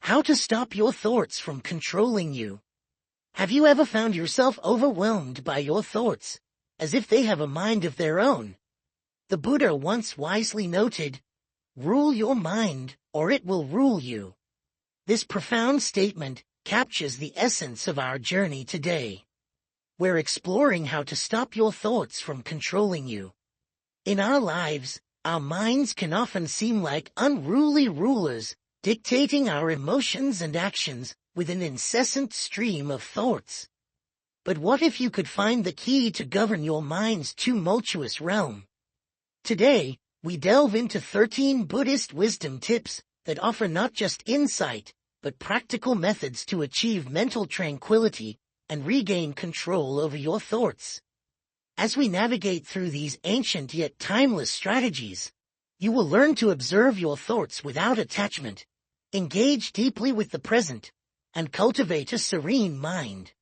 How to stop your thoughts from controlling you. Have you ever found yourself overwhelmed by your thoughts, as if they have a mind of their own? The Buddha once wisely noted, "Rule your mind, or it will rule you." This profound statement captures the essence of our journey today. We're exploring how to stop your thoughts from controlling you. In our lives, our minds can often seem like unruly rulers, dictating our emotions and actions with an incessant stream of thoughts. But what if you could find the key to govern your mind's tumultuous realm? Today, we delve into 13 Buddhist wisdom tips that offer not just insight, but practical methods to achieve mental tranquility and regain control over your thoughts. As we navigate through these ancient yet timeless strategies, you will learn to observe your thoughts without attachment, engage deeply with the present, and cultivate a serene mind.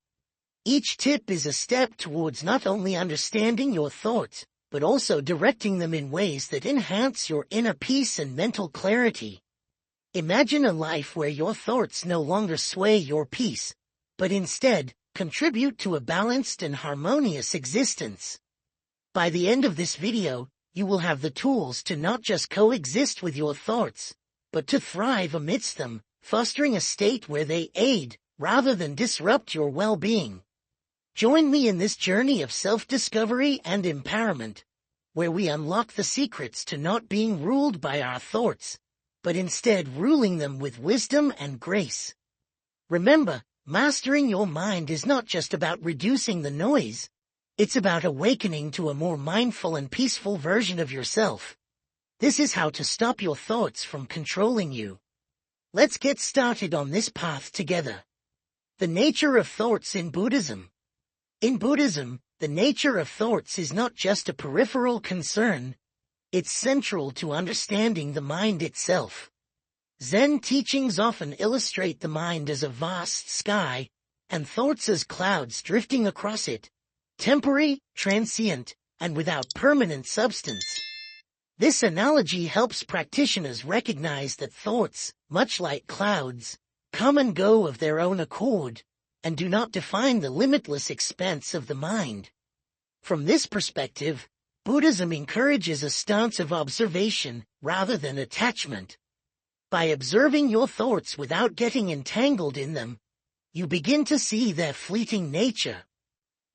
Each tip is a step towards not only understanding your thoughts, but also directing them in ways that enhance your inner peace and mental clarity. Imagine a life where your thoughts no longer sway your peace, but instead contribute to a balanced and harmonious existence. By the end of this video, you will have the tools to not just coexist with your thoughts, but to thrive amidst them, fostering a state where they aid, rather than disrupt your well-being. Join me in this journey of self-discovery and empowerment, where we unlock the secrets to not being ruled by our thoughts, but instead ruling them with wisdom and grace. Remember, mastering your mind is not just about reducing the noise. It's about awakening to a more mindful and peaceful version of yourself. This is how to stop your thoughts from controlling you. Let's get started on this path together. The nature of thoughts in Buddhism. In Buddhism, the nature of thoughts is not just a peripheral concern. It's central to understanding the mind itself. Zen teachings often illustrate the mind as a vast sky, and thoughts as clouds drifting across it, temporary, transient, and without permanent substance. This analogy helps practitioners recognize that thoughts, much like clouds, come and go of their own accord, and do not define the limitless expanse of the mind. From this perspective, Buddhism encourages a stance of observation rather than attachment. By observing your thoughts without getting entangled in them, you begin to see their fleeting nature.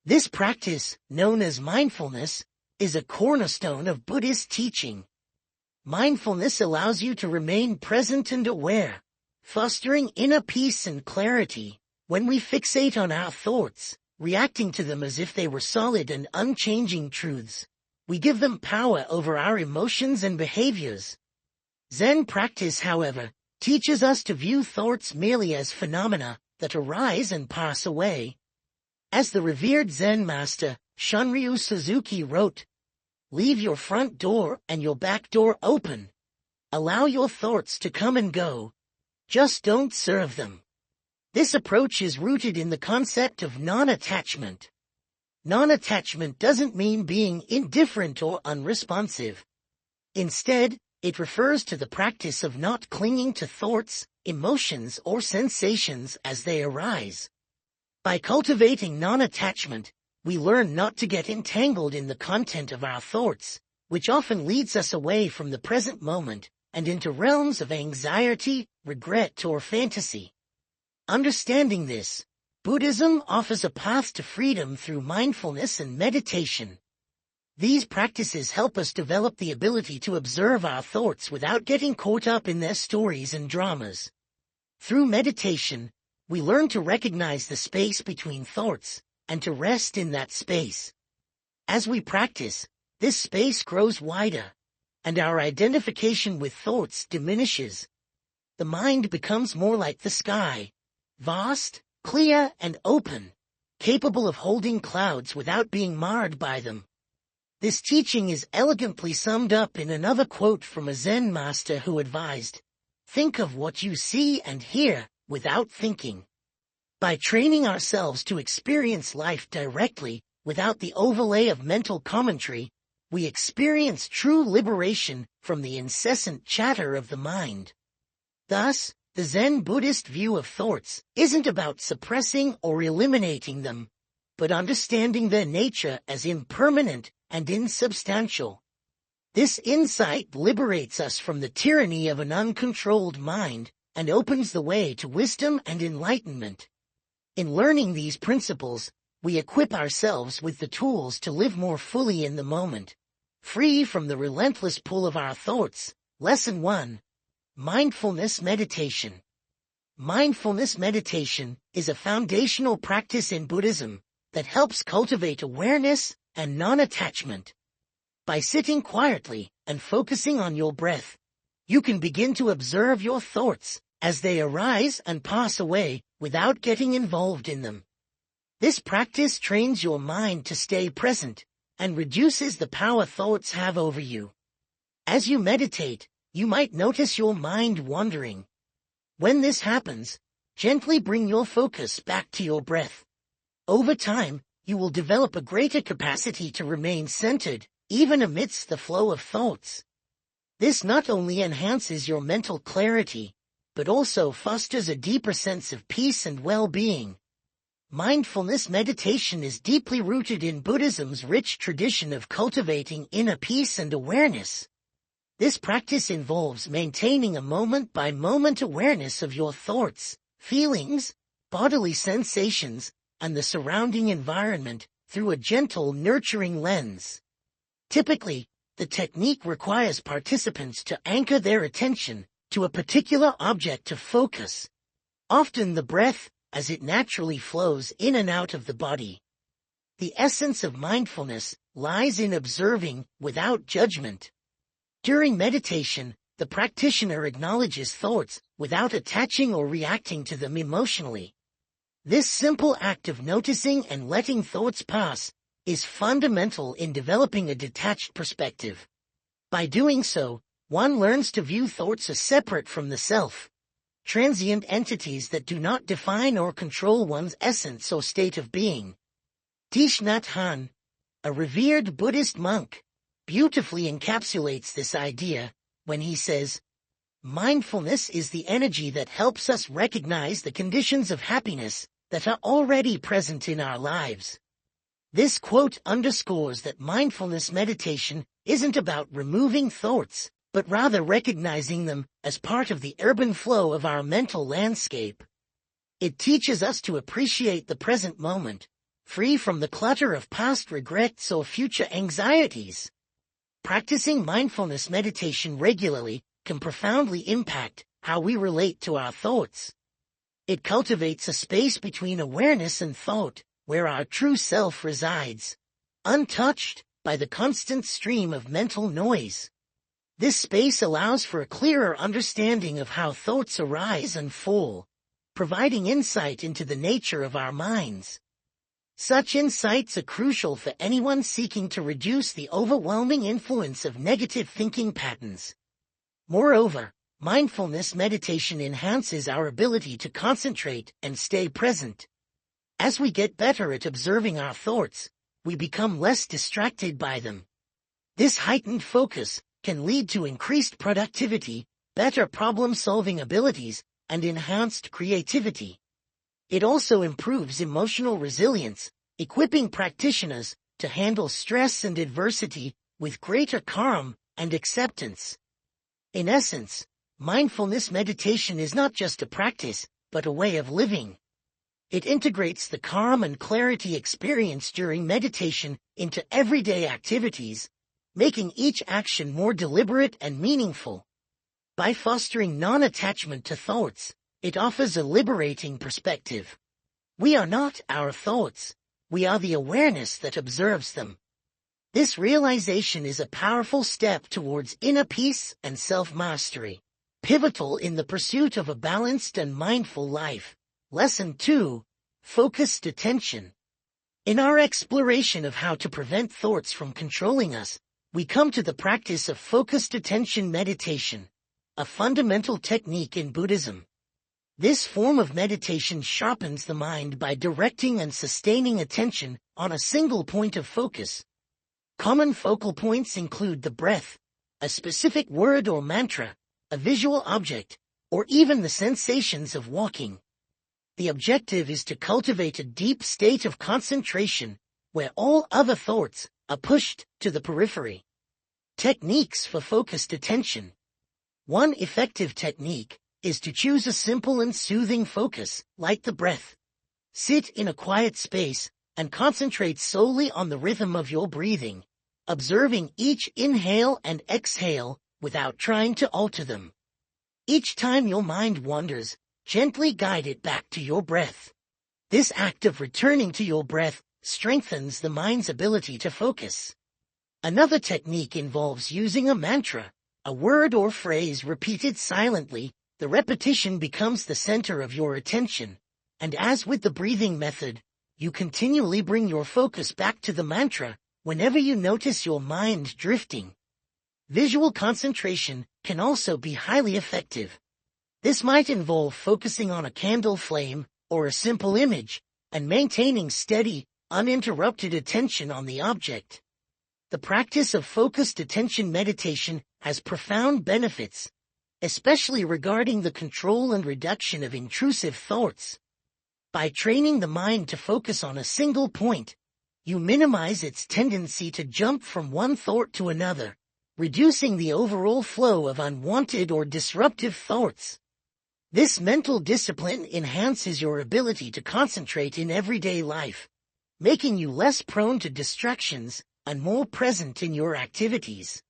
This practice, known as mindfulness, is a cornerstone of Buddhist teaching. Mindfulness allows you to remain present and aware, fostering inner peace and clarity. When we fixate on our thoughts, reacting to them as if they were solid and unchanging truths, we give them power over our emotions and behaviors. Zen practice, however, teaches us to view thoughts merely as phenomena that arise and pass away. As the revered Zen master, Shunryu Suzuki wrote, "Leave your front door and your back door open. Allow your thoughts to come and go. Just don't serve them." This approach is rooted in the concept of non-attachment. Non-attachment doesn't mean being indifferent or unresponsive. Instead, it refers to the practice of not clinging to thoughts, emotions, or sensations as they arise. By cultivating non-attachment, we learn not to get entangled in the content of our thoughts, which often leads us away from the present moment and into realms of anxiety, regret, or fantasy. Understanding this, Buddhism offers a path to freedom through mindfulness and meditation. These practices help us develop the ability to observe our thoughts without getting caught up in their stories and dramas. Through meditation, we learn to recognize the space between thoughts and to rest in that space. As we practice, this space grows wider, and our identification with thoughts diminishes. The mind becomes more like the sky, vast, clear, and open, capable of holding clouds without being marred by them. This teaching is elegantly summed up in another quote from a Zen master who advised, "Think of what you see and hear without thinking." By training ourselves to experience life directly, without the overlay of mental commentary, we experience true liberation from the incessant chatter of the mind. Thus, The Zen Buddhist view of thoughts isn't about suppressing or eliminating them, but understanding their nature as impermanent and insubstantial. This insight liberates us from the tyranny of an uncontrolled mind and opens the way to wisdom and enlightenment. In learning these principles, we equip ourselves with the tools to live more fully in the moment, free from the relentless pull of our thoughts. Lesson 1. Mindfulness Meditation. Mindfulness meditation is a foundational practice in Buddhism that helps cultivate awareness and non-attachment. By sitting quietly and focusing on your breath, you can begin to observe your thoughts as they arise and pass away without getting involved in them. This practice trains your mind to stay present and reduces the power thoughts have over you. As you meditate, you might notice your mind wandering. When this happens, gently bring your focus back to your breath. Over time, you will develop a greater capacity to remain centered, even amidst the flow of thoughts. This not only enhances your mental clarity, but also fosters a deeper sense of peace and well-being. Mindfulness meditation is deeply rooted in Buddhism's rich tradition of cultivating inner peace and awareness. This practice involves maintaining a moment-by-moment awareness of your thoughts, feelings, bodily sensations, and the surrounding environment through a gentle, nurturing lens. Typically, the technique requires participants to anchor their attention to a particular object of focus, often the breath, as it naturally flows in and out of the body. The essence of mindfulness lies in observing without judgment. During meditation, the practitioner acknowledges thoughts without attaching or reacting to them emotionally. This simple act of noticing and letting thoughts pass is fundamental in developing a detached perspective. By doing so, one learns to view thoughts as separate from the self, transient entities that do not define or control one's essence or state of being. Thich Nhat Hanh, a revered Buddhist monk, beautifully encapsulates this idea when he says, "Mindfulness is the energy that helps us recognize the conditions of happiness that are already present in our lives." This quote underscores that mindfulness meditation isn't about removing thoughts, but rather recognizing them as part of the urban flow of our mental landscape. It teaches us to appreciate the present moment, free from the clutter of past regrets or future anxieties. Practicing mindfulness meditation regularly can profoundly impact how we relate to our thoughts. It cultivates a space between awareness and thought, where our true self resides, untouched by the constant stream of mental noise. This space allows for a clearer understanding of how thoughts arise and fall, providing insight into the nature of our minds. Such insights are crucial for anyone seeking to reduce the overwhelming influence of negative thinking patterns. Moreover, mindfulness meditation enhances our ability to concentrate and stay present. As we get better at observing our thoughts, we become less distracted by them. This heightened focus can lead to increased productivity, better problem-solving abilities, and enhanced creativity. It also improves emotional resilience, equipping practitioners to handle stress and adversity with greater calm and acceptance. In essence, mindfulness meditation is not just a practice, but a way of living. It integrates the calm and clarity experienced during meditation into everyday activities, making each action more deliberate and meaningful. By fostering non-attachment to thoughts, it offers a liberating perspective. We are not our thoughts, we are the awareness that observes them. This realization is a powerful step towards inner peace and self-mastery, pivotal in the pursuit of a balanced and mindful life. Lesson 2. Focused attention. In our exploration of how to prevent thoughts from controlling us, we come to the practice of focused attention meditation, a fundamental technique in Buddhism. This form of meditation sharpens the mind by directing and sustaining attention on a single point of focus. Common focal points include the breath, a specific word or mantra, a visual object, or even the sensations of walking. The objective is to cultivate a deep state of concentration where all other thoughts are pushed to the periphery. Techniques for focused attention. One effective technique is to choose a simple and soothing focus, like the breath. Sit in a quiet space and concentrate solely on the rhythm of your breathing, observing each inhale and exhale without trying to alter them. Each time your mind wanders, gently guide it back to your breath. This act of returning to your breath strengthens the mind's ability to focus. Another technique involves using a mantra, a word or phrase repeated silently. The repetition becomes the center of your attention, and as with the breathing method, you continually bring your focus back to the mantra whenever you notice your mind drifting. Visual concentration can also be highly effective. This might involve focusing on a candle flame or a simple image and maintaining steady, uninterrupted attention on the object. The practice of focused attention meditation has profound benefits, especially regarding the control and reduction of intrusive thoughts. By training the mind to focus on a single point, you minimize its tendency to jump from one thought to another, reducing the overall flow of unwanted or disruptive thoughts. This mental discipline enhances your ability to concentrate in everyday life, making you less prone to distractions and more present in your activities.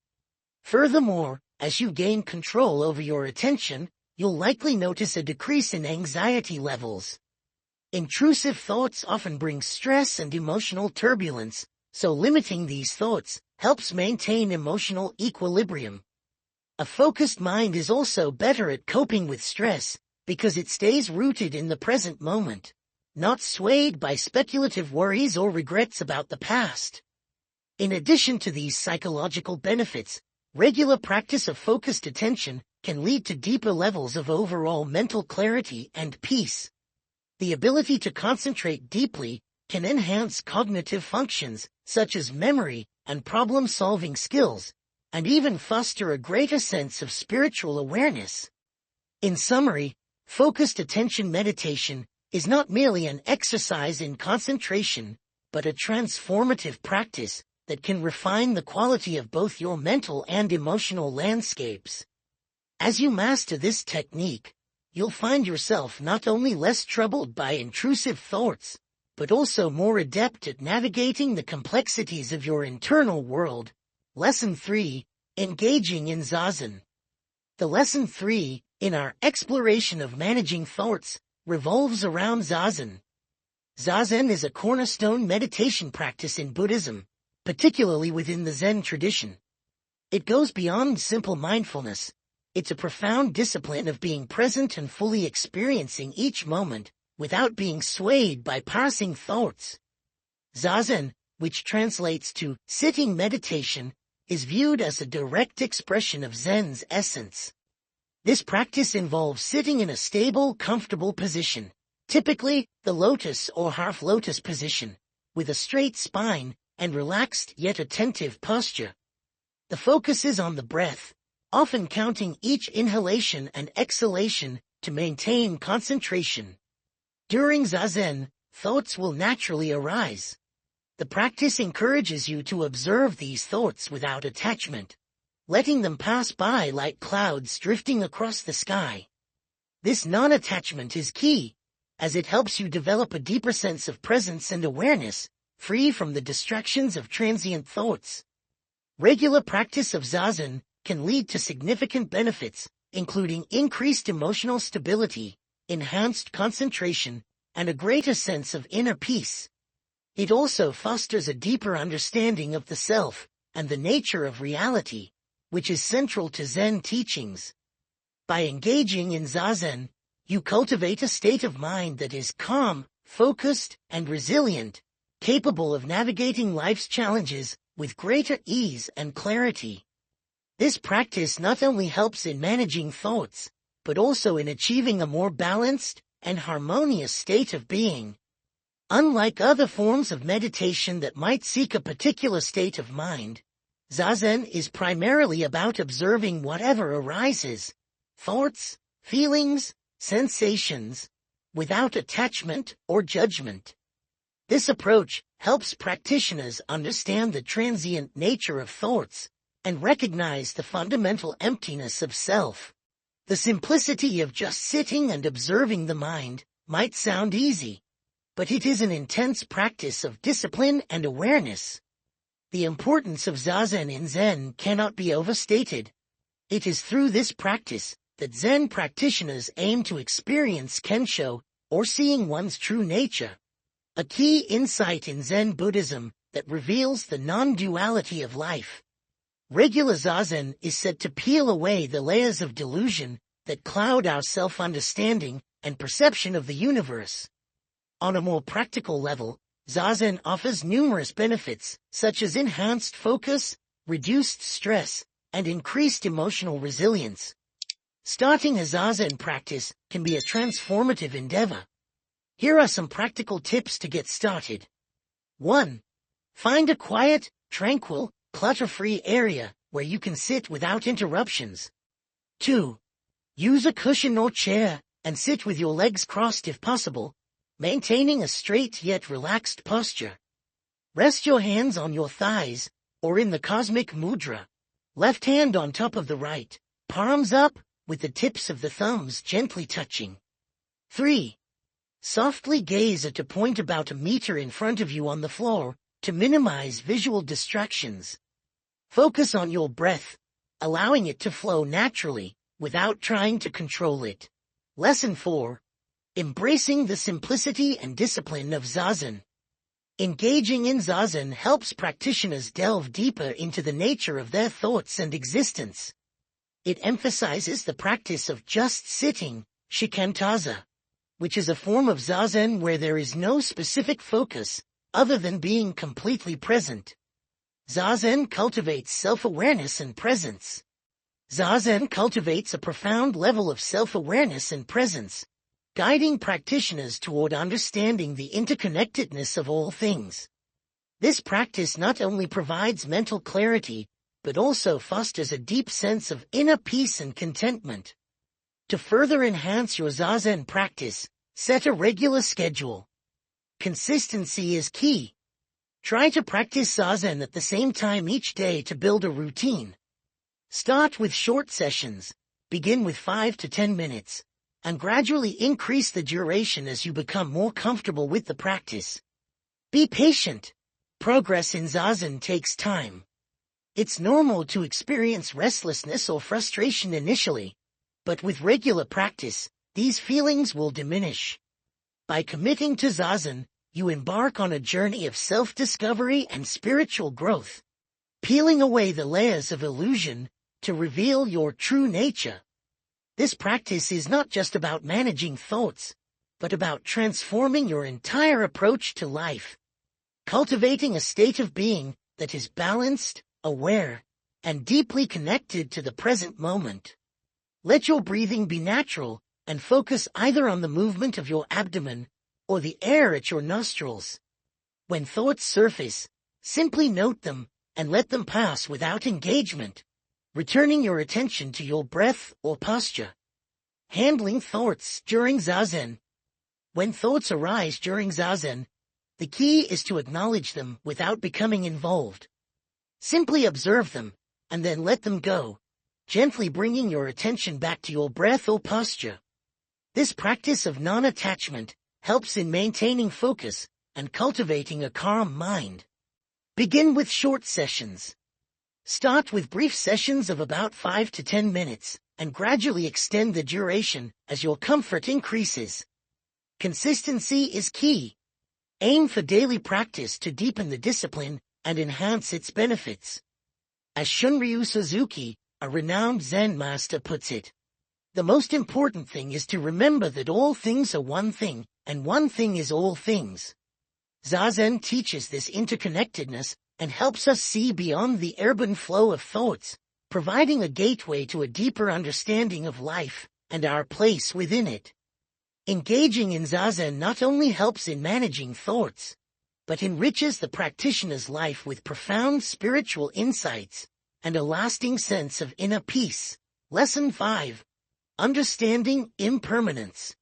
Furthermore, as you gain control over your attention, you'll likely notice a decrease in anxiety levels. Intrusive thoughts often bring stress and emotional turbulence, so limiting these thoughts helps maintain emotional equilibrium. A focused mind is also better at coping with stress because it stays rooted in the present moment, not swayed by speculative worries or regrets about the past. In addition to these psychological benefits, regular practice of focused attention can lead to deeper levels of overall mental clarity and peace. The ability to concentrate deeply can enhance cognitive functions such as memory and problem-solving skills, and even foster a greater sense of spiritual awareness. In summary, focused attention meditation is not merely an exercise in concentration, but a transformative practice that can refine the quality of both your mental and emotional landscapes. As you master this technique, you'll find yourself not only less troubled by intrusive thoughts, but also more adept at navigating the complexities of your internal world. Lesson 3. Engaging in Zazen. The Lesson 3, in our exploration of managing thoughts, revolves around Zazen. Zazen is a cornerstone meditation practice in Buddhism, particularly within the Zen tradition. It goes beyond simple mindfulness. It's a profound discipline of being present and fully experiencing each moment, without being swayed by passing thoughts. Zazen, which translates to sitting meditation, is viewed as a direct expression of Zen's essence. This practice involves sitting in a stable, comfortable position, typically the lotus or half-lotus position, with a straight spine and relaxed yet attentive posture. The focus is on the breath, often counting each inhalation and exhalation to maintain concentration. During Zazen, thoughts will naturally arise. The practice encourages you to observe these thoughts without attachment, letting them pass by like clouds drifting across the sky. This non-attachment is key, as it helps you develop a deeper sense of presence and awareness, free from the distractions of transient thoughts. Regular practice of Zazen can lead to significant benefits, including increased emotional stability, enhanced concentration, and a greater sense of inner peace. It also fosters a deeper understanding of the self and the nature of reality, which is central to Zen teachings. By engaging in Zazen, you cultivate a state of mind that is calm, focused, and resilient, capable of navigating life's challenges with greater ease and clarity. This practice not only helps in managing thoughts, but also in achieving a more balanced and harmonious state of being. Unlike other forms of meditation that might seek a particular state of mind, Zazen is primarily about observing whatever arises: thoughts, feelings, sensations, without attachment or judgment. This approach helps practitioners understand the transient nature of thoughts and recognize the fundamental emptiness of self. The simplicity of just sitting and observing the mind might sound easy, but it is an intense practice of discipline and awareness. The importance of Zazen in Zen cannot be overstated. It is through this practice that Zen practitioners aim to experience Kensho, or seeing one's true nature, a key insight in Zen Buddhism that reveals the non-duality of life. Regular Zazen is said to peel away the layers of delusion that cloud our self-understanding and perception of the universe. On a more practical level, Zazen offers numerous benefits, such as enhanced focus, reduced stress, and increased emotional resilience. Starting a Zazen practice can be a transformative endeavor. Here are some practical tips to get started. 1. Find a quiet, tranquil, clutter-free area where you can sit without interruptions. 2. Use a cushion or chair and sit with your legs crossed if possible, maintaining a straight yet relaxed posture. Rest your hands on your thighs or in the cosmic mudra, left hand on top of the right, palms up, with the tips of the thumbs gently touching. 3. Softly gaze at a point about a meter in front of you on the floor to minimize visual distractions. Focus on your breath, allowing it to flow naturally without trying to control it. Lesson 4. Embracing the simplicity and discipline of Zazen. Engaging in Zazen helps practitioners delve deeper into the nature of their thoughts and existence. It emphasizes the practice of just sitting, shikantaza, which is a form of Zazen where there is no specific focus other than being completely present. Zazen cultivates self-awareness and presence. Zazen cultivates a profound level of self-awareness and presence, guiding practitioners toward understanding the interconnectedness of all things. This practice not only provides mental clarity, but also fosters a deep sense of inner peace and contentment. To further enhance your Zazen practice, set a regular schedule. Consistency is key. Try to practice Zazen at the same time each day to build a routine. Start with short sessions, begin with 5 to 10 minutes, and gradually increase the duration as you become more comfortable with the practice. Be patient. Progress in Zazen takes time. It's normal to experience restlessness or frustration initially, but with regular practice, these feelings will diminish. By committing to Zazen, you embark on a journey of self-discovery and spiritual growth, peeling away the layers of illusion to reveal your true nature. This practice is not just about managing thoughts, but about transforming your entire approach to life, cultivating a state of being that is balanced, aware, and deeply connected to the present moment. Let your breathing be natural and focus either on the movement of your abdomen or the air at your nostrils. When thoughts surface, simply note them and let them pass without engagement, returning your attention to your breath or posture. Handling thoughts during Zazen. When thoughts arise during Zazen, the key is to acknowledge them without becoming involved. Simply observe them, and then let them go, gently bringing your attention back to your breath or posture. This practice of non-attachment helps in maintaining focus and cultivating a calm mind. Begin with short sessions. Start with brief sessions of about 5 to 10 minutes, and gradually extend the duration as your comfort increases. Consistency is key. Aim for daily practice to deepen the discipline and enhance its benefits. As Shunryu Suzuki, a renowned Zen master, puts it, the most important thing is to remember that all things are one thing, and one thing is all things. Zazen teaches this interconnectedness and helps us see beyond the ebb and flow of thoughts, providing a gateway to a deeper understanding of life and our place within it. Engaging in Zazen not only helps in managing thoughts, but enriches the practitioner's life with profound spiritual insights and a lasting sense of inner peace. Lesson 5. Understanding impermanence.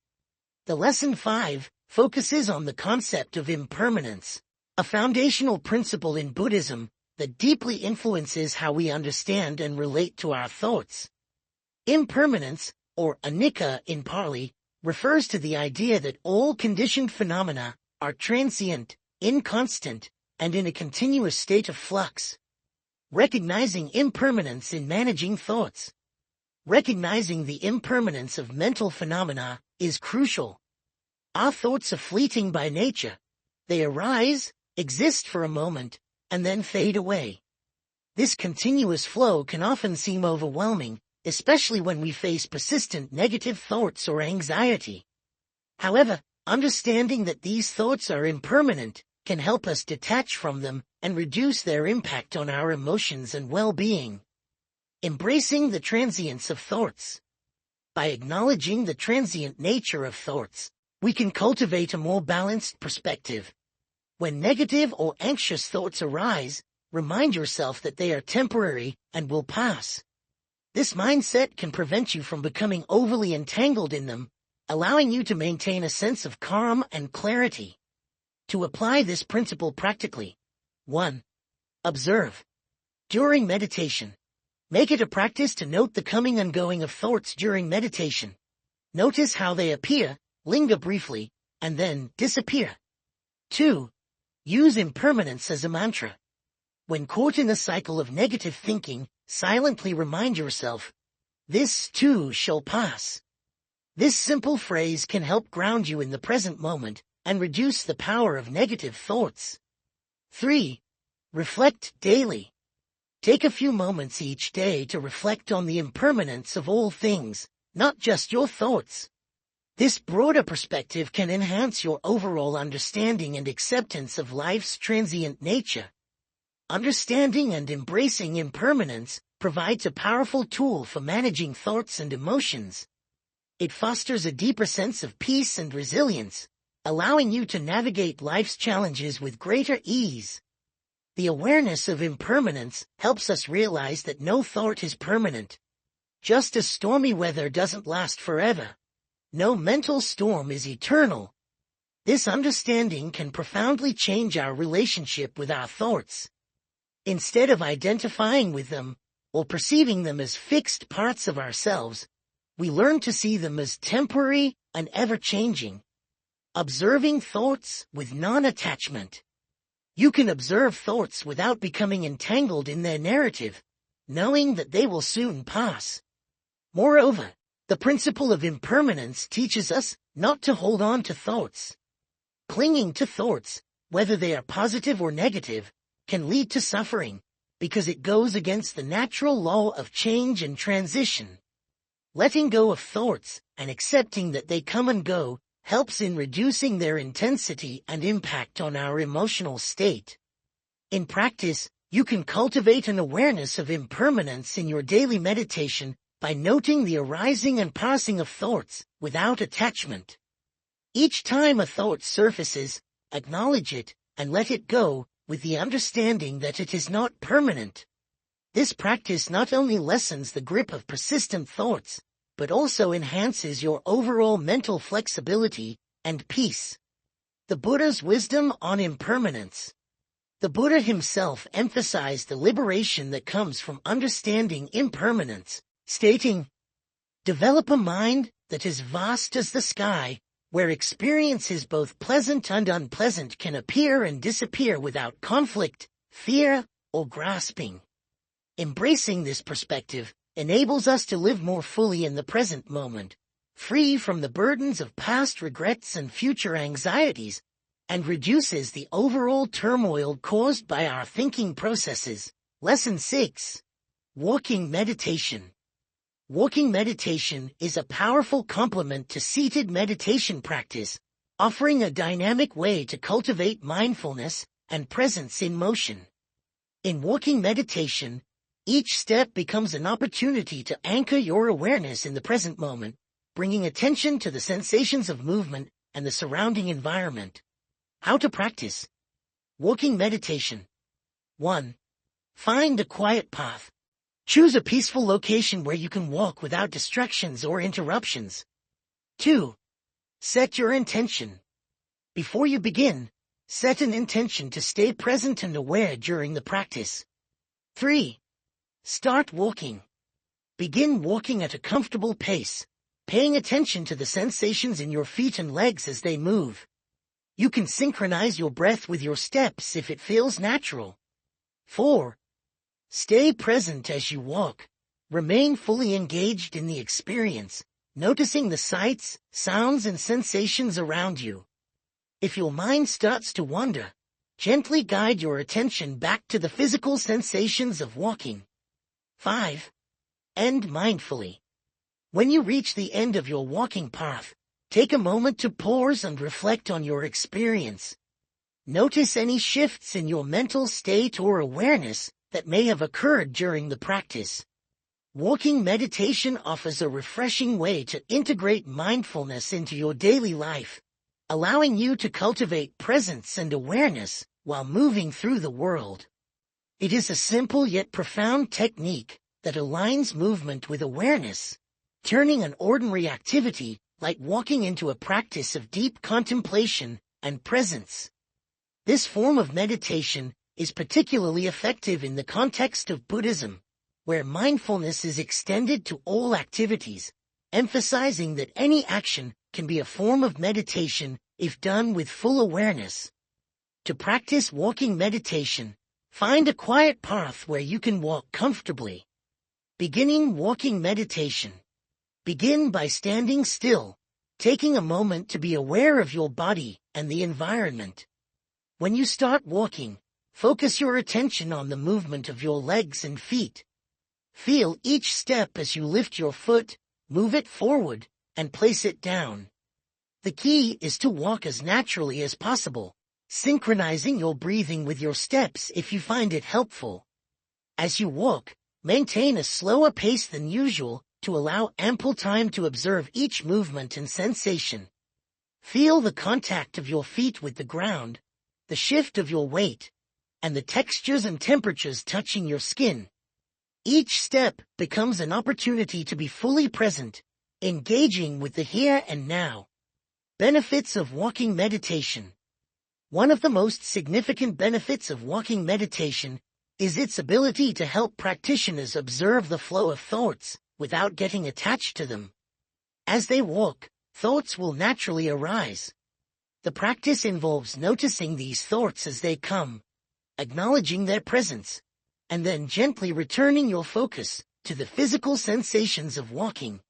The lesson 5 focuses on the concept of impermanence, a foundational principle in Buddhism that deeply influences how we understand and relate to our thoughts. Impermanence, or anicca in Pali, refers to the idea that all conditioned phenomena are transient, inconstant, and in a continuous state of flux. Recognizing impermanence in managing thoughts. Recognizing the impermanence of mental phenomena is crucial. Our thoughts are fleeting by nature. They arise, exist for a moment, and then fade away. This continuous flow can often seem overwhelming, especially when we face persistent negative thoughts or anxiety. However, understanding that these thoughts are impermanent can help us detach from them and reduce their impact on our emotions and well-being. Embracing the transience of thoughts. By acknowledging the transient nature of thoughts, we can cultivate a more balanced perspective. When negative or anxious thoughts arise, remind yourself that they are temporary and will pass. This mindset can prevent you from becoming overly entangled in them, allowing you to maintain a sense of calm and clarity. To apply this principle practically. 1. Observe. During meditation, make it a practice to note the coming and going of thoughts during meditation. Notice how they appear, linger briefly, and then disappear. 2. Use impermanence as a mantra. When caught in a cycle of negative thinking, silently remind yourself, "This too shall pass." This simple phrase can help ground you in the present moment and reduce the power of negative thoughts. 3. Reflect daily. Take a few moments each day to reflect on the impermanence of all things, not just your thoughts. This broader perspective can enhance your overall understanding and acceptance of life's transient nature. Understanding and embracing impermanence provides a powerful tool for managing thoughts and emotions. It fosters a deeper sense of peace and resilience, allowing you to navigate life's challenges with greater ease. The awareness of impermanence helps us realize that no thought is permanent. Just as stormy weather doesn't last forever, no mental storm is eternal. This understanding can profoundly change our relationship with our thoughts. Instead of identifying with them or perceiving them as fixed parts of ourselves, we learn to see them as temporary and ever-changing. Observing thoughts with non-attachment. You can observe thoughts without becoming entangled in their narrative, knowing that they will soon pass. Moreover, the principle of impermanence teaches us not to hold on to thoughts. Clinging to thoughts, whether they are positive or negative, can lead to suffering, because it goes against the natural law of change and transition. Letting go of thoughts and accepting that they come and go helps in reducing their intensity and impact on our emotional state. In practice, you can cultivate an awareness of impermanence in your daily meditation by noting the arising and passing of thoughts without attachment. Each time a thought surfaces, acknowledge it and let it go, with the understanding that it is not permanent. This practice not only lessens the grip of persistent thoughts, but also enhances your overall mental flexibility and peace. The Buddha's wisdom on impermanence. The Buddha himself emphasized the liberation that comes from understanding impermanence, stating, "Develop a mind that is vast as the sky, where experiences both pleasant and unpleasant can appear and disappear without conflict, fear, or grasping." Embracing this perspective enables us to live more fully in the present moment, free from the burdens of past regrets and future anxieties, and reduces the overall turmoil caused by our thinking processes. Lesson 6. Walking meditation. Walking meditation is a powerful complement to seated meditation practice, offering a dynamic way to cultivate mindfulness and presence in motion. In walking meditation, each step becomes an opportunity to anchor your awareness in the present moment, bringing attention to the sensations of movement and the surrounding environment. How to practice walking meditation. 1. Find a quiet path. Choose a peaceful location where you can walk without distractions or interruptions. 2. Set your intention. Before you begin, set an intention to stay present and aware during the practice. 3. Start walking. Begin walking at a comfortable pace, paying attention to the sensations in your feet and legs as they move. You can synchronize your breath with your steps if it feels natural. 4. Stay present as you walk. Remain fully engaged in the experience, noticing the sights, sounds, and sensations around you. If your mind starts to wander, gently guide your attention back to the physical sensations of walking. 5. End mindfully. When you reach the end of your walking path, take a moment to pause and reflect on your experience. Notice any shifts in your mental state or awareness that may have occurred during the practice. Walking meditation offers a refreshing way to integrate mindfulness into your daily life, allowing you to cultivate presence and awareness while moving through the world. It is a simple yet profound technique that aligns movement with awareness, turning an ordinary activity like walking into a practice of deep contemplation and presence. This form of meditation is particularly effective in the context of Buddhism, where mindfulness is extended to all activities, emphasizing that any action can be a form of meditation if done with full awareness. To practice walking meditation, find a quiet path where you can walk comfortably. Beginning walking meditation. Begin by standing still, taking a moment to be aware of your body and the environment. When you start walking, focus your attention on the movement of your legs and feet. Feel each step as you lift your foot, move it forward, and place it down. The key is to walk as naturally as possible, synchronizing your breathing with your steps if you find it helpful. As you walk, maintain a slower pace than usual to allow ample time to observe each movement and sensation. Feel the contact of your feet with the ground, the shift of your weight, and the textures and temperatures touching your skin. Each step becomes an opportunity to be fully present, engaging with the here and now. Benefits of walking meditation. One of the most significant benefits of walking meditation is its ability to help practitioners observe the flow of thoughts without getting attached to them. As they walk, thoughts will naturally arise. The practice involves noticing these thoughts as they come, acknowledging their presence, and then gently returning your focus to the physical sensations of walking.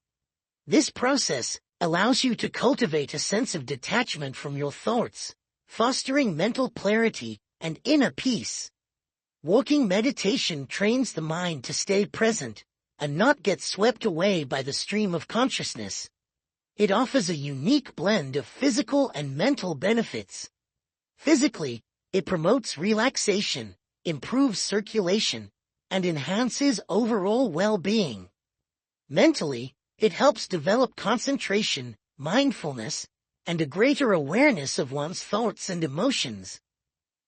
This process allows you to cultivate a sense of detachment from your thoughts, fostering mental clarity and inner peace. Walking meditation trains the mind to stay present and not get swept away by the stream of consciousness. It offers a unique blend of physical and mental benefits. Physically, it promotes relaxation, improves circulation, and enhances overall well-being. Mentally, it helps develop concentration, mindfulness, and a greater awareness of one's thoughts and emotions.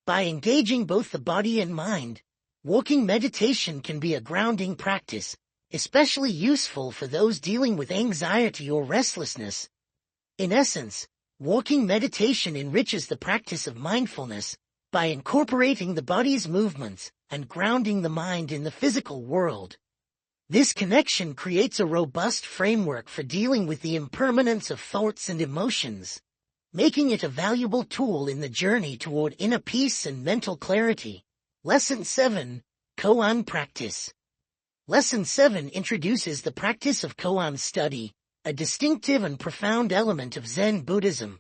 By engaging both the body and mind, walking meditation can be a grounding practice, especially useful for those dealing with anxiety or restlessness. In essence, walking meditation enriches the practice of mindfulness by incorporating the body's movements and grounding the mind in the physical world. This connection creates a robust framework for dealing with the impermanence of thoughts and emotions, making it a valuable tool in the journey toward inner peace and mental clarity. Lesson 7. Koan Practice. Lesson 7 introduces the practice of koan study, a distinctive and profound element of Zen Buddhism.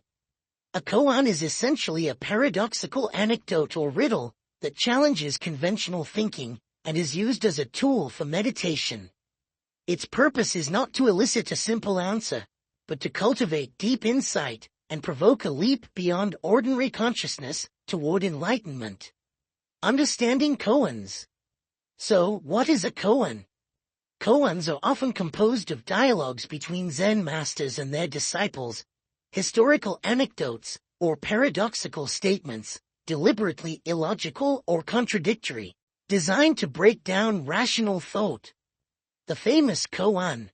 A koan is essentially a paradoxical anecdote or riddle that challenges conventional thinking and is used as a tool for meditation. Its purpose is not to elicit a simple answer, but to cultivate deep insight and provoke a leap beyond ordinary consciousness toward enlightenment. Understanding koans. So, what is a koan? Koans are often composed of dialogues between Zen masters and their disciples, historical anecdotes, or paradoxical statements, deliberately illogical or contradictory, designed to break down rational thought, The famous koan,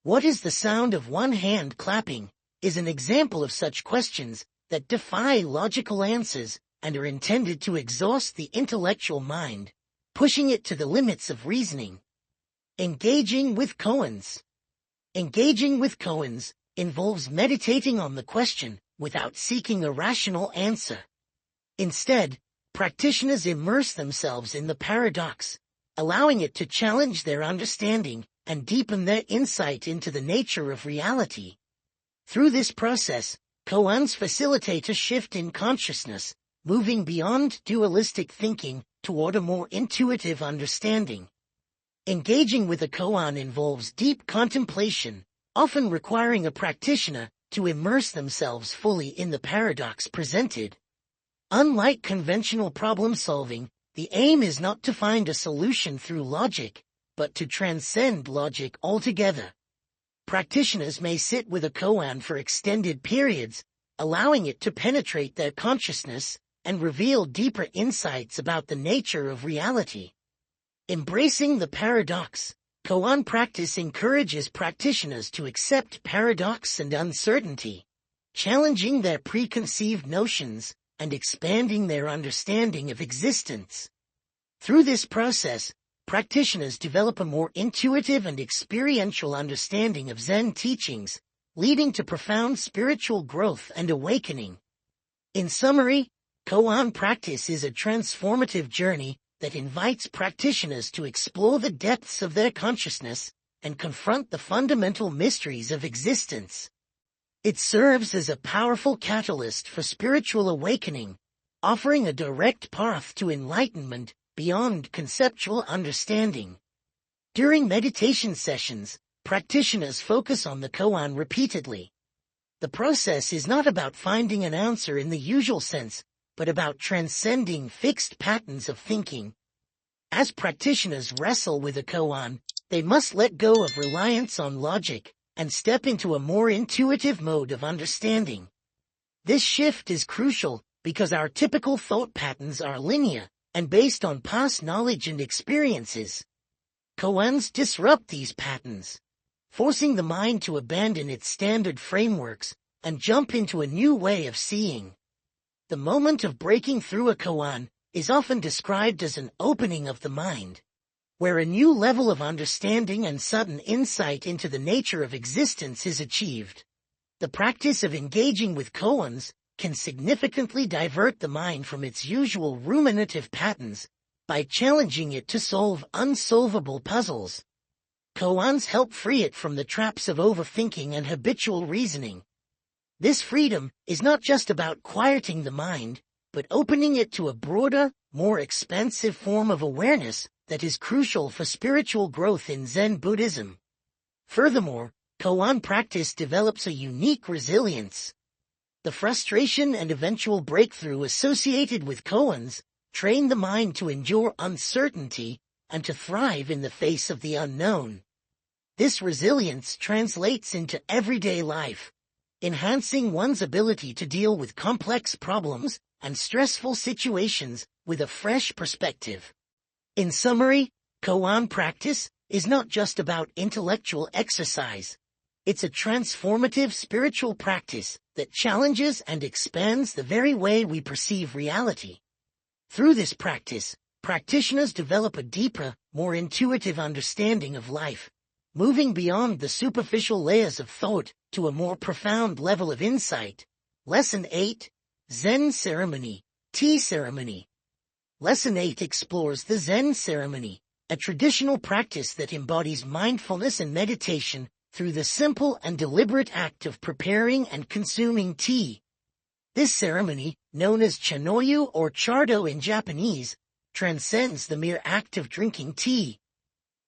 "What is the sound of one hand clapping?" is an example of such questions that defy logical answers and are intended to exhaust the intellectual mind, pushing it to the limits of reasoning. Engaging with koans. Engaging with koans involves meditating on the question without seeking a rational answer. Instead, practitioners immerse themselves in the paradox, allowing it to challenge their understanding and deepen their insight into the nature of reality. Through this process, koans facilitate a shift in consciousness, moving beyond dualistic thinking toward a more intuitive understanding. Engaging with a koan involves deep contemplation, often requiring a practitioner to immerse themselves fully in the paradox presented. Unlike conventional problem-solving, the aim is not to find a solution through logic, but to transcend logic altogether. Practitioners may sit with a koan for extended periods, allowing it to penetrate their consciousness and reveal deeper insights about the nature of reality. Embracing the paradox. Koan practice encourages practitioners to accept paradox and uncertainty, challenging their preconceived notions and expanding their understanding of existence. Through this process, practitioners develop a more intuitive and experiential understanding of Zen teachings, leading to profound spiritual growth and awakening. In summary, koan practice is a transformative journey that invites practitioners to explore the depths of their consciousness and confront the fundamental mysteries of existence. It serves as a powerful catalyst for spiritual awakening, offering a direct path to enlightenment beyond conceptual understanding. During meditation sessions, practitioners focus on the koan repeatedly. The process is not about finding an answer in the usual sense, but about transcending fixed patterns of thinking. As practitioners wrestle with a koan, they must let go of reliance on logic and step into a more intuitive mode of understanding. This shift is crucial because our typical thought patterns are linear and based on past knowledge and experiences. Koans disrupt these patterns, forcing the mind to abandon its standard frameworks and jump into a new way of seeing. The moment of breaking through a koan is often described as an opening of the mind, where a new level of understanding and sudden insight into the nature of existence is achieved. The practice of engaging with koans can significantly divert the mind from its usual ruminative patterns by challenging it to solve unsolvable puzzles. Koans help free it from the traps of overthinking and habitual reasoning. This freedom is not just about quieting the mind, but opening it to a broader, more expansive form of awareness that is crucial for spiritual growth in Zen Buddhism. Furthermore, koan practice develops a unique resilience. The frustration and eventual breakthrough associated with koans train the mind to endure uncertainty and to thrive in the face of the unknown. This resilience translates into everyday life, enhancing one's ability to deal with complex problems and stressful situations with a fresh perspective. In summary, koan practice is not just about intellectual exercise. It's a transformative spiritual practice that challenges and expands the very way we perceive reality. Through this practice, practitioners develop a deeper, more intuitive understanding of life, moving beyond the superficial layers of thought to a more profound level of insight. Lesson 8. Zen Ceremony, Tea Ceremony. Lesson 8 explores the Zen ceremony, a traditional practice that embodies mindfulness and meditation through the simple and deliberate act of preparing and consuming tea. This ceremony, known as chanoyu or chardo in Japanese, transcends the mere act of drinking tea.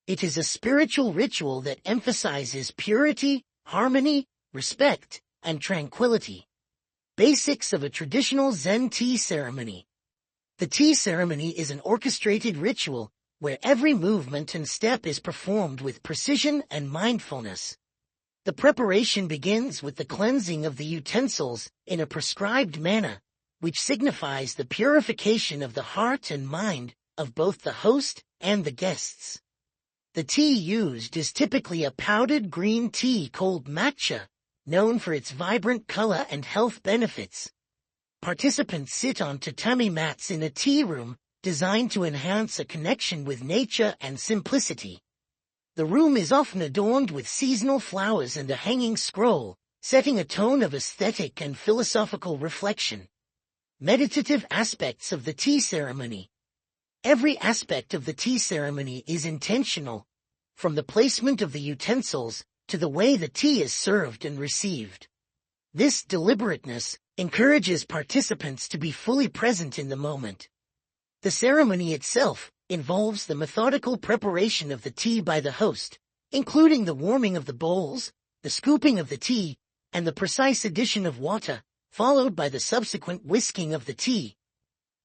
It is a spiritual ritual that emphasizes purity, harmony, respect, and tranquility. Basics of a traditional Zen tea ceremony. The tea ceremony is an orchestrated ritual where every movement and step is performed with precision and mindfulness. The preparation begins with the cleansing of the utensils in a prescribed manner, which signifies the purification of the heart and mind of both the host and the guests. The tea used is typically a powdered green tea called matcha, known for its vibrant color and health benefits. Participants sit on tatami mats in a tea room, designed to enhance a connection with nature and simplicity. The room is often adorned with seasonal flowers and a hanging scroll, setting a tone of aesthetic and philosophical reflection. Meditative aspects of the tea ceremony. Every aspect of the tea ceremony is intentional, from the placement of the utensils to the way the tea is served and received. This deliberateness encourages participants to be fully present in the moment. The ceremony itself involves the methodical preparation of the tea by the host, including the warming of the bowls, the scooping of the tea, and the precise addition of water, followed by the subsequent whisking of the tea.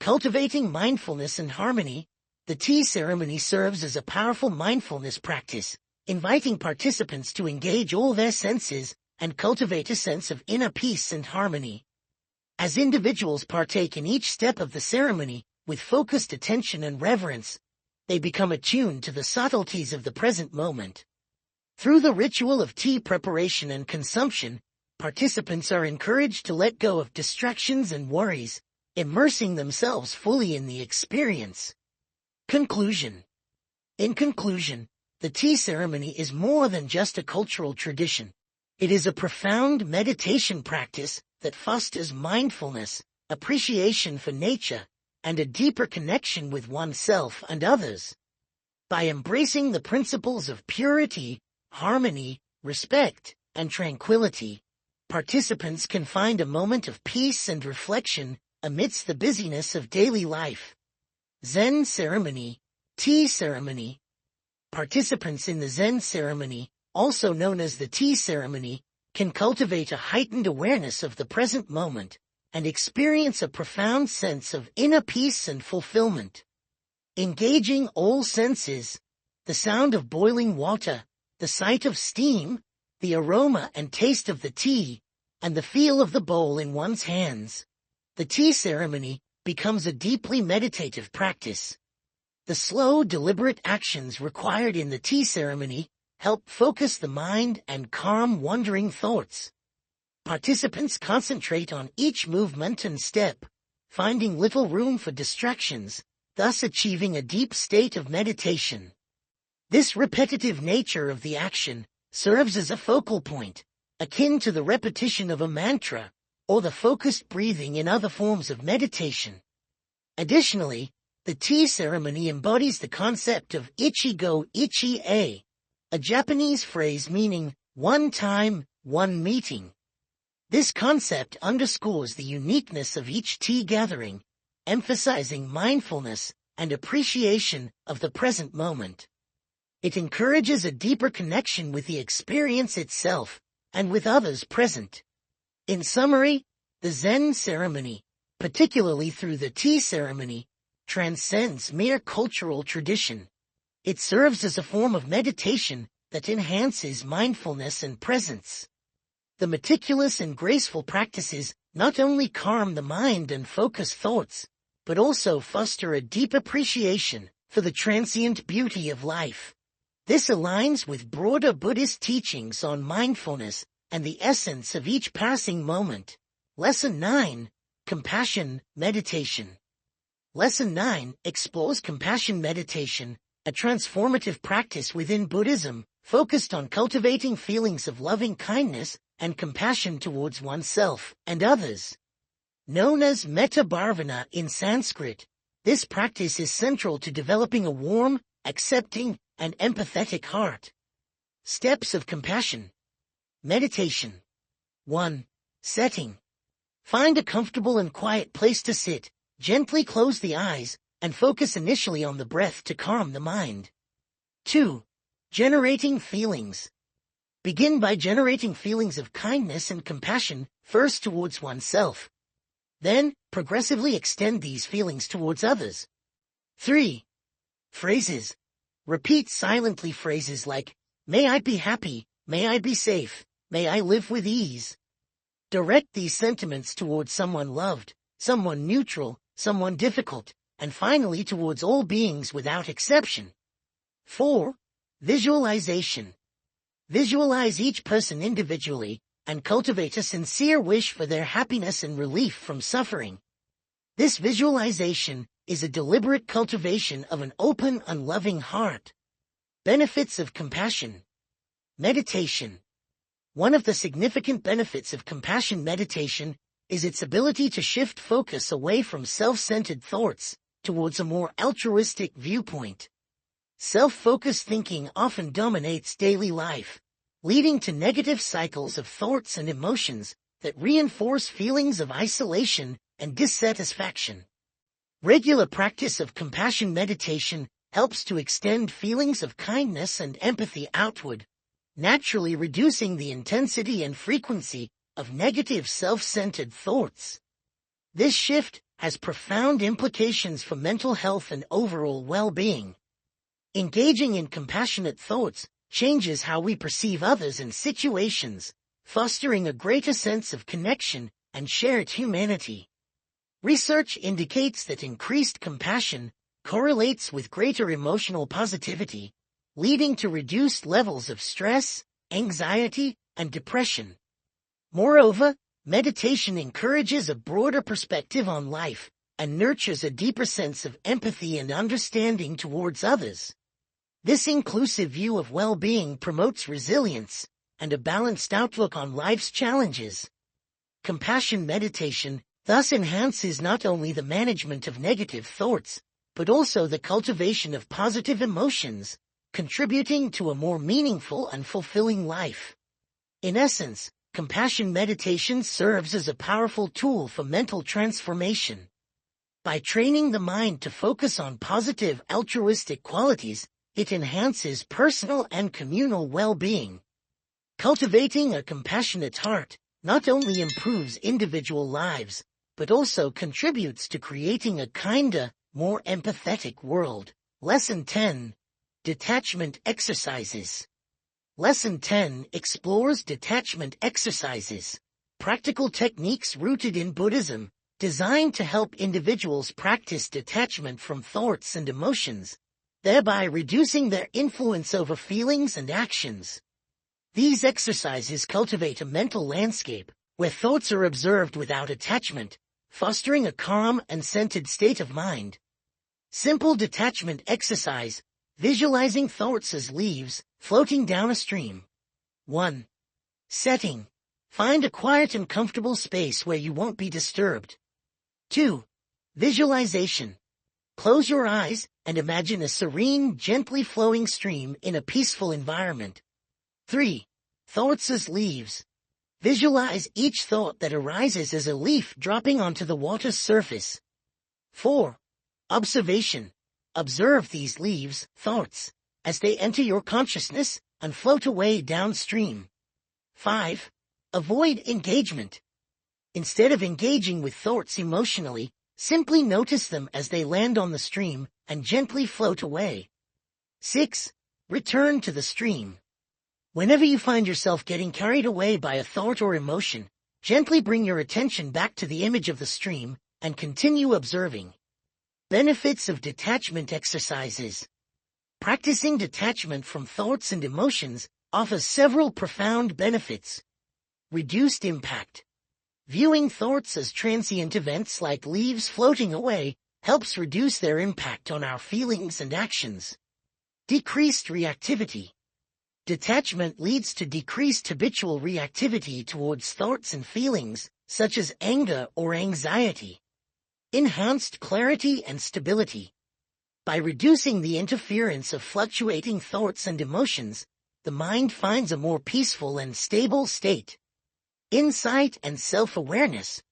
Cultivating mindfulness and harmony, the tea ceremony serves as a powerful mindfulness practice, inviting participants to engage all their senses and cultivate a sense of inner peace and harmony. As individuals partake in each step of the ceremony, with focused attention and reverence, they become attuned to the subtleties of the present moment. Through the ritual of tea preparation and consumption, participants are encouraged to let go of distractions and worries, immersing themselves fully in the experience. Conclusion. In conclusion, the tea ceremony is more than just a cultural tradition. It is a profound meditation practice that fosters mindfulness, appreciation for nature, and a deeper connection with oneself and others. By embracing the principles of purity, harmony, respect, and tranquility, participants can find a moment of peace and reflection amidst the busyness of daily life. Zen ceremony, tea ceremony. Participants in the Zen ceremony, also known as the tea ceremony, can cultivate a heightened awareness of the present moment and experience a profound sense of inner peace and fulfillment. Engaging all senses, the sound of boiling water, the sight of steam, the aroma and taste of the tea, and the feel of the bowl in one's hands, the tea ceremony becomes a deeply meditative practice. The slow, deliberate actions required in the tea ceremony help focus the mind and calm wandering thoughts. Participants concentrate on each movement and step, finding little room for distractions, thus achieving a deep state of meditation. This repetitive nature of the action serves as a focal point, akin to the repetition of a mantra, or the focused breathing in other forms of meditation. Additionally, the tea ceremony embodies the concept of ichigo ichi-e, a Japanese phrase meaning one time, one meeting. This concept underscores the uniqueness of each tea gathering, emphasizing mindfulness and appreciation of the present moment. It encourages a deeper connection with the experience itself and with others present. In summary, the Zen ceremony, particularly through the tea ceremony, transcends mere cultural tradition. It serves as a form of meditation that enhances mindfulness and presence. The meticulous and graceful practices not only calm the mind and focus thoughts, but also foster a deep appreciation for the transient beauty of life. This aligns with broader Buddhist teachings on mindfulness and the essence of each passing moment. Lesson 9. Compassion Meditation. Lesson 9 explores compassion meditation, a transformative practice within Buddhism, focused on cultivating feelings of loving kindness and compassion towards oneself and others. Known as metta bhavana in Sanskrit, this practice is central to developing a warm, accepting, and empathetic heart. Steps of compassion. Meditation. 1. Setting. Find a comfortable and quiet place to sit, gently close the eyes, and focus initially on the breath to calm the mind. 2. Generating feelings. Begin by generating feelings of kindness and compassion, first towards oneself. Then, progressively extend these feelings towards others. 3. Phrases. Repeat silently phrases like, "May I be happy, may I be safe, may I live with ease." Direct these sentiments towards someone loved, someone neutral, someone difficult, and finally towards all beings without exception. 4. Visualization. Visualize each person individually, and cultivate a sincere wish for their happiness and relief from suffering. This visualization is a deliberate cultivation of an open and loving heart. Benefits of compassion. Meditation. One of the significant benefits of compassion meditation is its ability to shift focus away from self-centered thoughts towards a more altruistic viewpoint. Self-focused thinking often dominates daily life, leading to negative cycles of thoughts and emotions that reinforce feelings of isolation and dissatisfaction. Regular practice of compassion meditation helps to extend feelings of kindness and empathy outward, naturally reducing the intensity and frequency of negative self-centered thoughts. This shift has profound implications for mental health and overall well-being. Engaging in compassionate thoughts changes how we perceive others and situations, fostering a greater sense of connection and shared humanity. Research indicates that increased compassion correlates with greater emotional positivity, leading to reduced levels of stress, anxiety, and depression. Moreover, meditation encourages a broader perspective on life and nurtures a deeper sense of empathy and understanding towards others. This inclusive view of well-being promotes resilience and a balanced outlook on life's challenges. Compassion meditation thus enhances not only the management of negative thoughts, but also the cultivation of positive emotions, contributing to a more meaningful and fulfilling life. In essence, compassion meditation serves as a powerful tool for mental transformation. By training the mind to focus on positive altruistic qualities, it enhances personal and communal well-being. Cultivating a compassionate heart not only improves individual lives, but also contributes to creating a kinder, more empathetic world. Lesson 10. Detachment exercises. Lesson 10 explores detachment exercises, practical techniques rooted in Buddhism, designed to help individuals practice detachment from thoughts and emotions, thereby reducing their influence over feelings and actions. These exercises cultivate a mental landscape where thoughts are observed without attachment, fostering a calm and centered state of mind. Simple detachment exercise, visualizing thoughts as leaves floating down a stream. 1. Setting. Find a quiet and comfortable space where you won't be disturbed. 2. Visualization. Close your eyes and imagine a serene, gently flowing stream in a peaceful environment. 3. Thoughts as leaves. Visualize each thought that arises as a leaf dropping onto the water's surface. 4. Observation. Observe these leaves, thoughts, as they enter your consciousness and float away downstream. 5. Avoid engagement. Instead of engaging with thoughts emotionally, simply notice them as they land on the stream and gently float away. 6. Return to the stream. Whenever you find yourself getting carried away by a thought or emotion, gently bring your attention back to the image of the stream and continue observing. Benefits of detachment exercises. Practicing detachment from thoughts and emotions offers several profound benefits. Reduced impact. Viewing thoughts as transient events like leaves floating away helps reduce their impact on our feelings and actions. Decreased reactivity. Detachment leads to decreased habitual reactivity towards thoughts and feelings, such as anger or anxiety. Enhanced clarity and stability. By reducing the interference of fluctuating thoughts and emotions, the mind finds a more peaceful and stable state. Insight and self-awareness.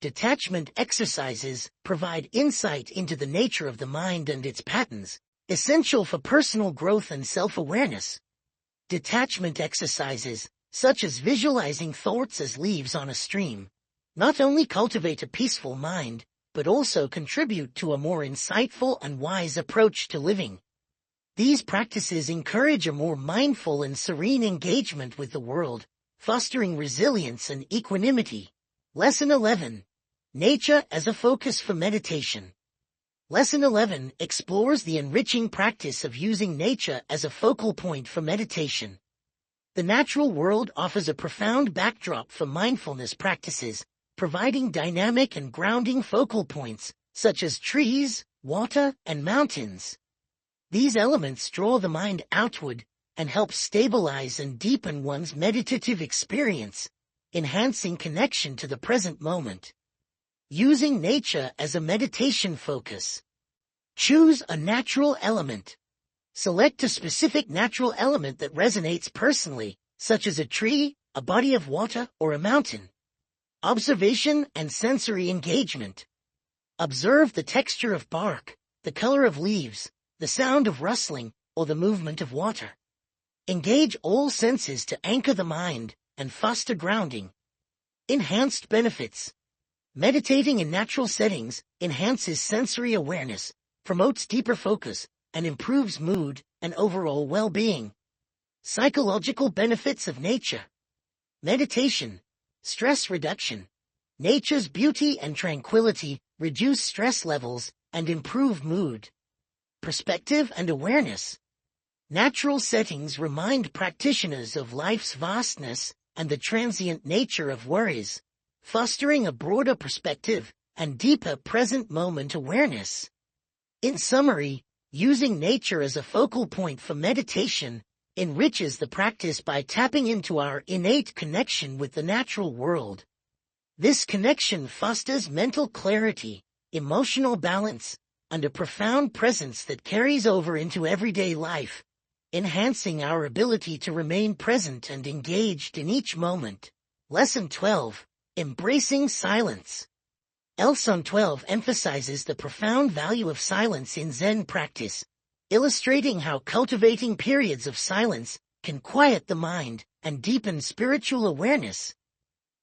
Detachment exercises provide insight into the nature of the mind and its patterns, essential for personal growth and self-awareness. Detachment exercises, such as visualizing thoughts as leaves on a stream, not only cultivate a peaceful mind, but also contribute to a more insightful and wise approach to living. These practices encourage a more mindful and serene engagement with the world, fostering resilience and equanimity. Lesson 11. Nature as a focus for meditation. Lesson 11 explores the enriching practice of using nature as a focal point for meditation. The natural world offers a profound backdrop for mindfulness practices, providing dynamic and grounding focal points, such as trees, water, and mountains. These elements draw the mind outward and help stabilize and deepen one's meditative experience, enhancing connection to the present moment. Using nature as a meditation focus. Choose a natural element. Select a specific natural element that resonates personally, such as a tree, a body of water, or a mountain. Observation and sensory engagement. Observe the texture of bark, the color of leaves, the sound of rustling, or the movement of water. Engage all senses to anchor the mind and foster grounding. Enhanced benefits. Meditating in natural settings enhances sensory awareness, promotes deeper focus, and improves mood and overall well-being. Psychological benefits of nature. Meditation, stress reduction. Nature's beauty and tranquility reduce stress levels and improve mood. Perspective and awareness. Natural settings remind practitioners of life's vastness and the transient nature of worries, fostering a broader perspective and deeper present moment awareness. In summary, using nature as a focal point for meditation enriches the practice by tapping into our innate connection with the natural world. This connection fosters mental clarity, emotional balance, and a profound presence that carries over into everyday life, enhancing our ability to remain present and engaged in each moment. Lesson 12. Embracing silence. Lesson 12 emphasizes the profound value of silence in Zen practice, illustrating how cultivating periods of silence can quiet the mind and deepen spiritual awareness.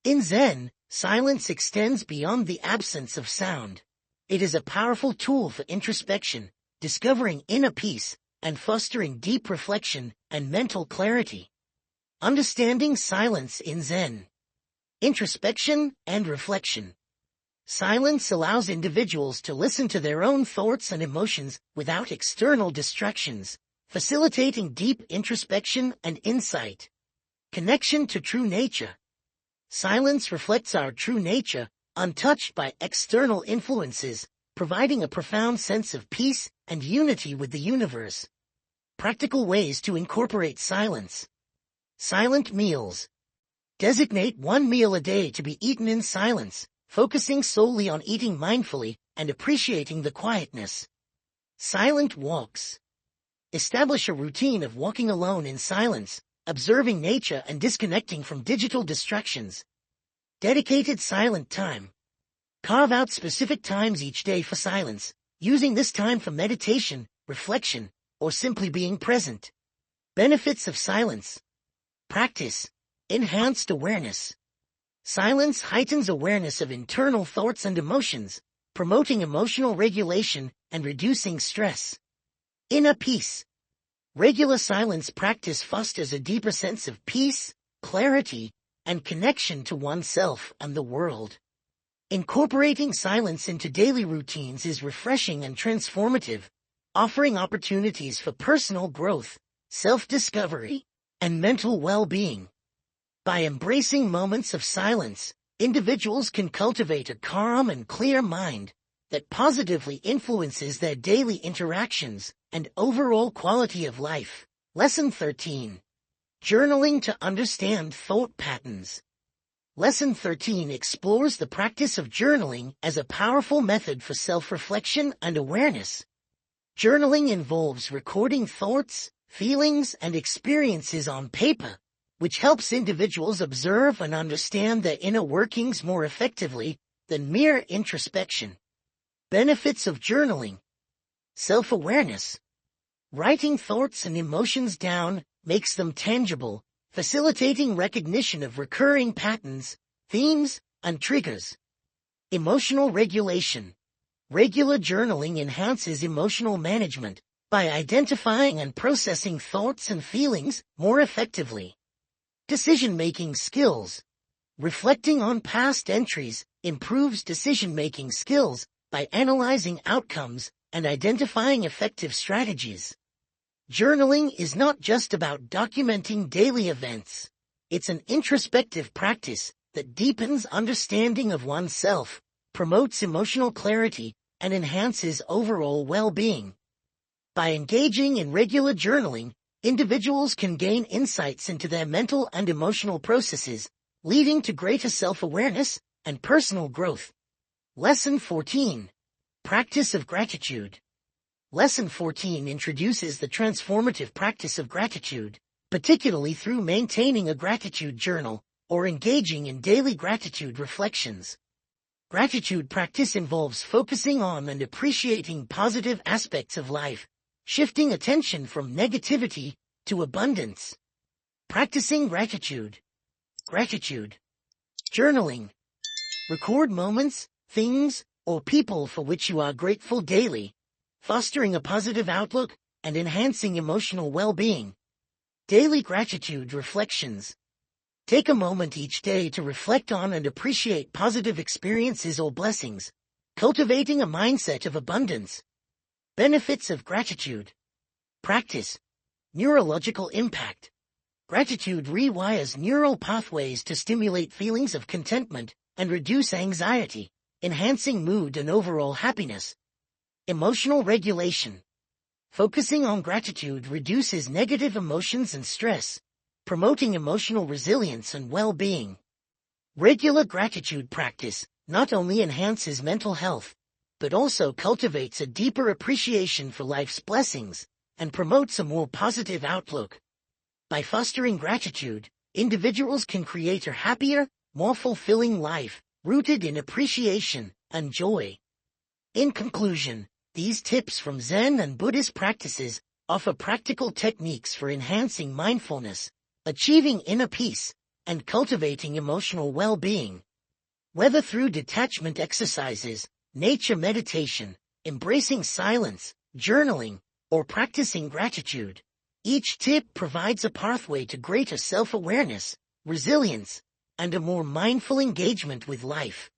In Zen, silence extends beyond the absence of sound. It is a powerful tool for introspection, discovering inner peace, and fostering deep reflection and mental clarity. Understanding silence in Zen. Introspection and reflection. Silence allows individuals to listen to their own thoughts and emotions without external distractions, facilitating deep introspection and insight. Connection to true nature. Silence reflects our true nature, untouched by external influences, providing a profound sense of peace and unity with the universe. Practical ways to incorporate silence. Silent meals. Designate one meal a day to be eaten in silence, focusing solely on eating mindfully and appreciating the quietness. Silent walks. Establish a routine of walking alone in silence, observing nature and disconnecting from digital distractions. Dedicated silent time. Carve out specific times each day for silence, using this time for meditation, reflection, or simply being present. Benefits of silence. Practice. Enhanced awareness. Silence heightens awareness of internal thoughts and emotions, promoting emotional regulation and reducing stress. Inner peace. Regular silence practice fosters a deeper sense of peace, clarity, and connection to oneself and the world. Incorporating silence into daily routines is refreshing and transformative, offering opportunities for personal growth, self-discovery, and mental well-being. By embracing moments of silence, individuals can cultivate a calm and clear mind that positively influences their daily interactions and overall quality of life. Lesson 13. Journaling to understand thought patterns. Lesson 13 explores the practice of journaling as a powerful method for self-reflection and awareness. Journaling involves recording thoughts, feelings, and experiences on paper, which helps individuals observe and understand their inner workings more effectively than mere introspection. Benefits of journaling. Self-awareness. Writing thoughts and emotions down makes them tangible, facilitating recognition of recurring patterns, themes, and triggers. Emotional regulation. Regular journaling enhances emotional management by identifying and processing thoughts and feelings more effectively. Decision-making skills. Reflecting on past entries improves decision-making skills by analyzing outcomes and identifying effective strategies. Journaling is not just about documenting daily events. It's an introspective practice that deepens understanding of oneself, promotes emotional clarity, and enhances overall well-being. By engaging in regular journaling, individuals can gain insights into their mental and emotional processes, leading to greater self-awareness and personal growth. Lesson 14. Practice of Gratitude. Lesson 14 introduces the transformative practice of gratitude, particularly through maintaining a gratitude journal or engaging in daily gratitude reflections. Gratitude practice involves focusing on and appreciating positive aspects of life, shifting attention from negativity to abundance. Practicing gratitude. Gratitude. Journaling. Record moments, things, or people for which you are grateful daily, fostering a positive outlook and enhancing emotional well-being. Daily gratitude reflections. Take a moment each day to reflect on and appreciate positive experiences or blessings, cultivating a mindset of abundance. Benefits of gratitude. Practice. Neurological impact. Gratitude rewires neural pathways to stimulate feelings of contentment and reduce anxiety, enhancing mood and overall happiness. Emotional regulation. Focusing on gratitude reduces negative emotions and stress, promoting emotional resilience and well-being. Regular gratitude practice not only enhances mental health, but also cultivates a deeper appreciation for life's blessings and promotes a more positive outlook. By fostering gratitude, individuals can create a happier, more fulfilling life, rooted in appreciation and joy. In conclusion, these tips from Zen and Buddhist practices offer practical techniques for enhancing mindfulness, achieving inner peace, and cultivating emotional well-being. Whether through detachment exercises, nature meditation, embracing silence, journaling, or practicing gratitude, each tip provides a pathway to greater self-awareness, resilience, and a more mindful engagement with life.